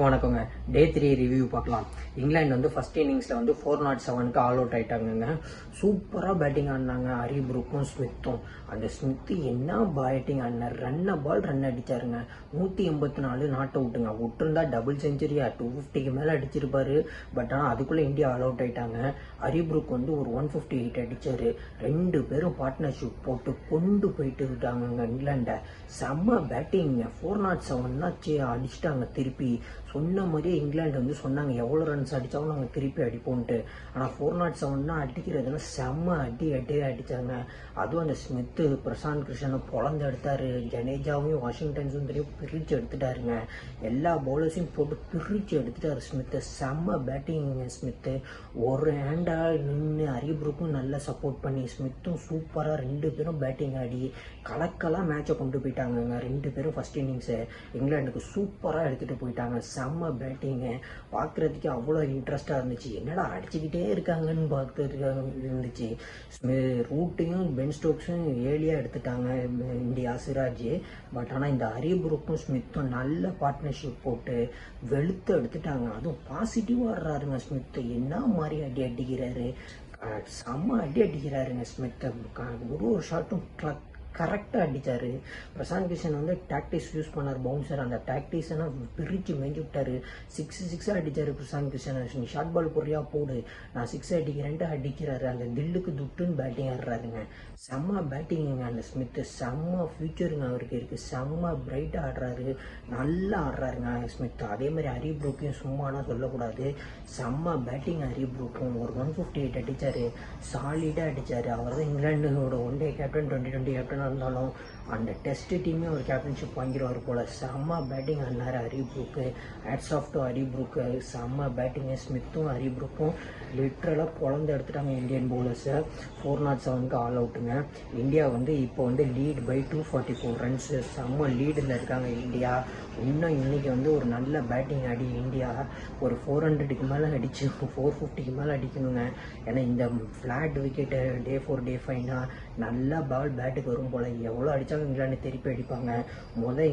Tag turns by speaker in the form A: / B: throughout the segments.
A: வணக்கங்க. டே 3 ரிவ்யூ பார்க்கலாம். இங்கிலாந்து வந்து ஃபர்ஸ்ட் இன்னிங்ஸில் வந்து 407க்கு ஆல் அவுட் ஆகிட்டாங்கங்க. சூப்பராக பேட்டிங் ஆடினாங்க ஹரி ப்ரூக்கும் ஸ்மித்தும். அந்த ஸ்மித்து என்ன பேட்டிங் ஆடினார், ரன் அடித்தாருங்க. 184 நாட் அவுட்டுங்க. விட்டுருந்தா டபுள் செஞ்சுரியா 250க்கு மேலே அடிச்சிருப்பாரு. பட் ஆனால் அதுக்குள்ளே இந்தியா ஆல் அவுட் ஆகிட்டாங்க. ஹரி ப்ரூக் வந்து ஒரு 158 அடித்தார். ரெண்டு பேரும் பார்ட்னர்ஷிப் போட்டு கொண்டு போயிட்டு இருக்காங்க இங்கிலாண்டை. செம்ம பேட்டிங்க. 407 அடிச்சிட்டாங்க திருப்பி. சொன்ன மாதிரியே இங்கிலாந்து வந்து சொன்னாங்க எவ்வளோ ரன்ஸ் அடித்தாலும் நாங்கள் திருப்பி அடிப்போம்ட்டு. ஆனால் 407 அடிக்கிறதுனா செம்ம அடித்தாங்க. அதுவும் அந்த ஸ்மித்து பிரசாந்த் கிருஷ்ணனை பொழந்து எடுத்தார். ஜடேஜாவையும் வாஷிங்டன் சுந்தரையும் பிரித்து எடுத்துட்டாருங்க. எல்லா பவுலர்ஸையும் போட்டு பிரித்து எடுத்துட்டாரு ஸ்மித்து. செம்ம பேட்டிங் ஸ்மித்து. ஒரு ஹேண்டாக நின்று ஹரி ப்ரூக்கும் நல்லா சப்போர்ட் பண்ணி ஸ்மித்தும் சூப்பராக ரெண்டு பேரும் பேட்டிங் ஆடி கலக்கெல்லாம் மேட்சை கொண்டு போயிட்டாங்க. ரெண்டு பேரும் ஃபர்ஸ்ட் இன்னிங்ஸை இங்கிலாந்துக்கு சூப்பராக எடுத்துகிட்டு போயிட்டாங்க. செம்ம பேட்டிங்கு. பார்க்குறதுக்கு அவ்வளோ இன்ட்ரெஸ்டாக இருந்துச்சு. என்னடா அடிச்சுக்கிட்டே இருக்காங்கன்னு பார்த்துட்டு இருந்துச்சு. ரூட்டையும் பென் ஸ்டோக்ஸும் ஏலியாக எடுத்துட்டாங்க இந்தியா சிராஜ். பட் ஆனால் இந்த ஹரி ப்ரூக்கும் ஸ்மித்தும் நல்ல பார்ட்னர்ஷிப் போட்டு வெளுத்து எடுத்துட்டாங்க. அதுவும் பாசிட்டிவாக ஆடுறாருங்க ஸ்மித்து. என்ன மாதிரி அடிக்கிறாரு, செம்ம அடிக்கிறாருங்க ஸ்மித்தை. ஒரு ஷாட்டும் கரெக்டாக அடித்தார். பிரசாந்த் கிஷன் வந்து டாக்டிக்ஸ் யூஸ் பண்ணார் பவுன்சர். அந்த டாக்டிக்ஸை பிரித்து மேய்ஞ்சி விட்டார். சிக்ஸாக அடித்தார் பிரசாந்த் கிஷன். நீ ஷார்ட் பால் பொறியா போடு, நான் 6 அடிக்கிறேன்ட்டு அடிக்கிறாரு. அந்த தில்லுக்கு துட்டுன்னு பேட்டிங் ஆடுறாருங்க. செம்ம பேட்டிங்குங்க அந்த ஸ்மித்து. செம்ம ஃபியூச்சருங்க அவருக்கு இருக்குது. செம்ம பிரைட்டாக ஆடுறாரு, நல்லா ஆடுறாருங்க ஸ்மித். அதே மாதிரி ஹரி ப்ரூக்கையும் சும்மானா சொல்லக்கூடாது. செம்ம பேட்டிங் ஹரி ப்ரூக்கும். ஒரு 158 அடித்தார். சாலிடாக அடித்தார். அவர் தான் இங்கிலாண்டோட ஒன் டே கேப்டன், 2020 கேப்டன் இருந்தாலும் அந்த டெஸ்ட் டீமே ஒரு கேப்டன்ஷிப் வாங்கிடுவார் போல். செம்ம பேட்டிங் ஆடினார் Harry Brook. Hats off to Harry Brook. செம்ம பேட்டிங்கு. ஸ்மித்தும் ஹரி ப்ரூக்கும் லிட்ரலாக பொழந்து எடுத்துட்டாங்க இந்தியன் பவுலர்ஸை. 407க்கு ஆல் அவுட்டுங்க. இந்தியா வந்து இப்போ வந்து லீட் பை 244 ரன்ஸு. செம்ம லீடில் இருக்காங்க இந்தியா. இன்னும் இன்றைக்கி வந்து ஒரு நல்ல பேட்டிங் ஆடி இந்தியா ஒரு 400க்கு மேலே அடித்து 450க்கு மேலே அடிக்கணுங்க. ஏன்னா இந்த ஃப்ளாட் விக்கெட்டு டே 4 டே 5னா நல்லா பால் பேட்டுக்கு வரும் போல். எவ்வளோ அடித்தாலும் இங்கிலாந்து திருப்பி அடிப்பாங்க.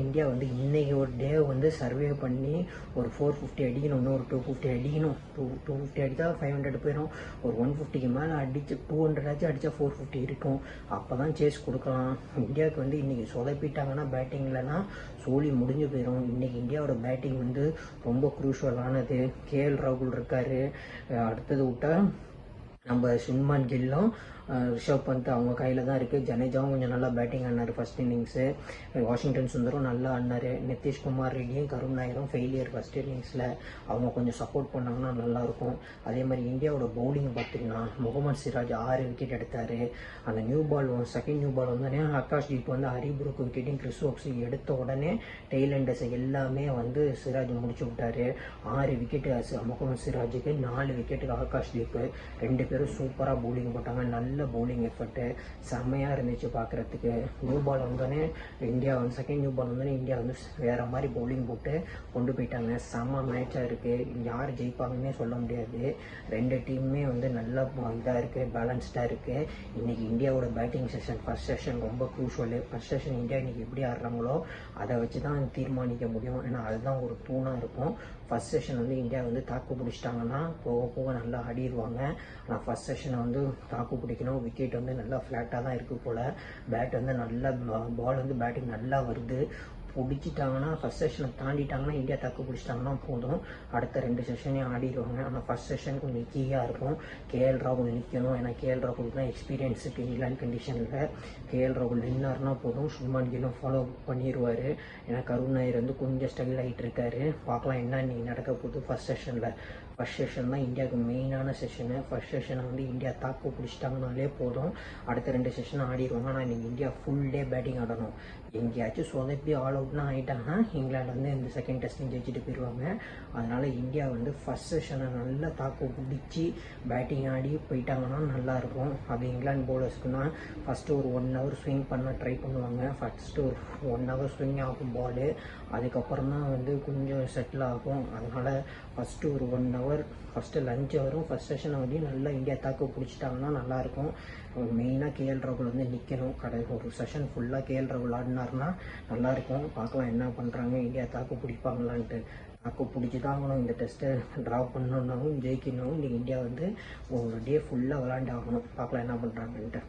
A: இந்தியா வந்து இன்றைக்கி ஒரு டே வந்து சர்வே பண்ணி ஒரு 450 அடிக்கணும். இன்னும் ஒரு 250 அடிக்கணும். 250 அடித்தா 500 போயிடும். ஒரு 150க்கு மேலே அடித்து 200 அடித்தா 450 இருக்கும். அப்போ தான் சேஸ் கொடுக்கலாம். இந்தியாவுக்கு வந்து இன்றைக்கி சொதப்பிட்டாங்கன்னா பேட்டிங்லனா சோழி முடிஞ்சு போயிடும். இன்றைக்கி இந்தியாவோட பேட்டிங் வந்து ரொம்ப குரூஷியலானது. கேஎல் ராகுல் இருக்கார். அடுத்தது விட்டால் நம்ம சுப்மன் கில்லும் ரிஷப் பந்த் அவங்க கையில் தான் இருக்குது. ஜடேஜாவும் கொஞ்சம் நல்லா பேட்டிங் ஆடினார் ஃபர்ஸ்ட் இன்னிங்ஸு. வாஷிங்டன் சுந்தரும் நல்லா ஆடினார். நிதிஷ்குமார் ரெட்டியும் கருண் நாயரும் ஃபெயிலியர் ஃபர்ஸ்ட் இன்னிங்ஸில். அவங்க கொஞ்சம் சப்போர்ட் பண்ணாங்கன்னா நல்லாயிருக்கும். அதே மாதிரி இந்தியாவோட பவுலிங் பார்த்திங்கன்னா முகமது சிராஜ் 6 விக்கெட் எடுத்தார். அந்த செகண்ட் நியூ பால் வந்தோடனே ஆகாஷ்தீப் வந்து ஹரி ப்ரூக் விக்கெட்டையும் கிறிஸ் ஓக்ஸ் எடுத்த உடனே டெய்லண்டர்ஸை எல்லாமே வந்து சிராஜ் முடிச்சு விட்டார். 6 விக்கெட்டு முகமது சிராஜுக்கு, 4 விக்கெட்டுக்கு ஆகாஷ்தீப். ரெண்டு பேரும் சூப்பராக பவுலிங் போட்டாங்க. நல்ல பவுலிங் எஃபர்ட்டு செம்மையாக இருந்துச்சு பார்க்குறதுக்கு. நியூ பால் வந்தோடனே இந்தியா வந்து செகண்ட் நியூ பால் வந்தோடனே இந்தியா வந்து வேறு மாதிரி பவுலிங் போட்டு கொண்டு போயிட்டாங்க. செம்ம மேட்சாக இருக்குது. யார் ஜெயிப்பாங்கன்னே சொல்ல முடியாது. ரெண்டு டீமுமே வந்து நல்லா இதாக இருக்குது, பேலன்ஸ்டாக இருக்குது. இன்றைக்கி இந்தியாவோட பேட்டிங் செஷன் ஃபர்ஸ்ட் செஷன் ரொம்ப க்ரூஷியல். ஃபர்ஸ்ட் செஷன் இந்தியா இன்றைக்கி எப்படி ஆடுறாங்களோ அதை வச்சு தான் தீர்மானிக்க முடியும். ஏன்னா அதுதான் ஒரு தூணாக இருக்கும். ஃபர்ஸ்ட் செஷன் வந்து இந்தியா வந்து தாக்கு பிடிச்சிட்டாங்கன்னா போக போக நல்லா ஆடிடுவாங்க. ஆனால் ஃபர்ஸ்ட் செஷனை வந்து தாக்கு பிடிக்கணும். விக்கெட் வந்து நல்லா ஃப்ளாட்டாக தான் இருக்குது போல். பேட் வந்து நல்லா பால் வந்து பேட்டிங் நல்லா வருது. பிடிச்சிட்டாங்கன்னா ஃபர்ஸ்ட் செஷனை தாண்டிட்டாங்கன்னா இந்தியா தக்கு பிடிச்சிட்டாங்கன்னா போதும். அடுத்த 2 செஷனையும் ஆடிடுவாங்க. ஆனால் ஃபர்ஸ்ட் செஷன் கொஞ்சம் கீயாக இருக்கும். கேஎல் ராகுல் நிற்கணும். ஏன்னா கேஎல் ராகுல் தான் எக்ஸ்பீரியன்ஸ் இருக்குது இங்கிலாந்து கண்டிஷனில். கேஎல் ராகுல் நின்னார்னா போதும். சுப்மன் கில்லும் ஃபாலோ பண்ணிடுவார். ஏன்னா கருண் நாயர் வந்து கொஞ்சம் ஸ்டைல் ஆகிட்டு இருக்காரு. பார்க்கலாம் என்ன இன்றைக்கி நடக்க போகுது ஃபர்ஸ்ட் செஷனில். ஃபர்ஸ்ட் செஷன் தான் இந்தியாவுக்கு மெயினான செஷனு. ஃபர்ஸ்ட் செஷனை வந்து இந்தியா தாக்கு பிடிச்சிட்டாங்கனாலே போதும். அடுத்த 2 செஷனை ஆடிடுவாங்க. ஆனால் இன்றைக்கி இந்தியா ஃபுல் டே பேட்டிங் ஆடணும். எங்கேயாச்சும் சொதப்பி ஆல் அவுட்னா ஆகிட்டாங்கன்னா இங்கிலாந்து வந்து இந்த செகண்ட் டெஸ்ட்லையும் ஜெயிச்சுட்டு போயிடுவாங்க. அதனால் இந்தியா வந்து ஃபர்ஸ்ட் செஷனை நல்லா தாக்கு பிடிச்சி பேட்டிங் ஆடி போயிட்டாங்கன்னா நல்லாயிருக்கும். அது இங்கிலாந்து பவுலர்ஸ்க்குன்னா ஃபஸ்ட்டு ஒரு 1 ஹவர் ஸ்விங் பண்ண ட்ரை பண்ணுவாங்க. ஃபஸ்ட்டு ஒரு 1 ஹவர் ஸ்விங் ஆகும் பால். அதுக்கப்புறம் தான் வந்து கொஞ்சம் செட்டில் ஆகும். அதனால் ஃபஸ்ட்டு ஒரு 1 ஹவர் ஃபஸ்ட்டு லஞ்ச் வரும். ஃபஸ்ட் செஷனை வந்து நல்லா இந்தியா தாக்கு பிடிச்சிட்டாங்கன்னா நல்லாயிருக்கும். மெயினாக கேஎல் ராகுல் வந்து நிற்கணும். ஒரு செஷன் ஃபுல்லாக கேஎல் ராகுல் ஆடினார்னா நல்லாயிருக்கும். பார்க்கலாம் என்ன பண்ணுறாங்க, இந்தியா தாக்கு பிடிப்பாங்களான்ட்டு. அப்போ பிடிச்சி தான் ஆகணும். இந்த டெஸ்ட்டை ட்ரா பண்ணணுன்னாவும் ஜெயிக்கணும். இன்றைக்கி இந்தியா வந்து ஒரு டே ஃபுல்லாக விளாண்டு ஆகணும். பார்க்கலாம் என்ன பண்ணுறாங்கன்ட்டு.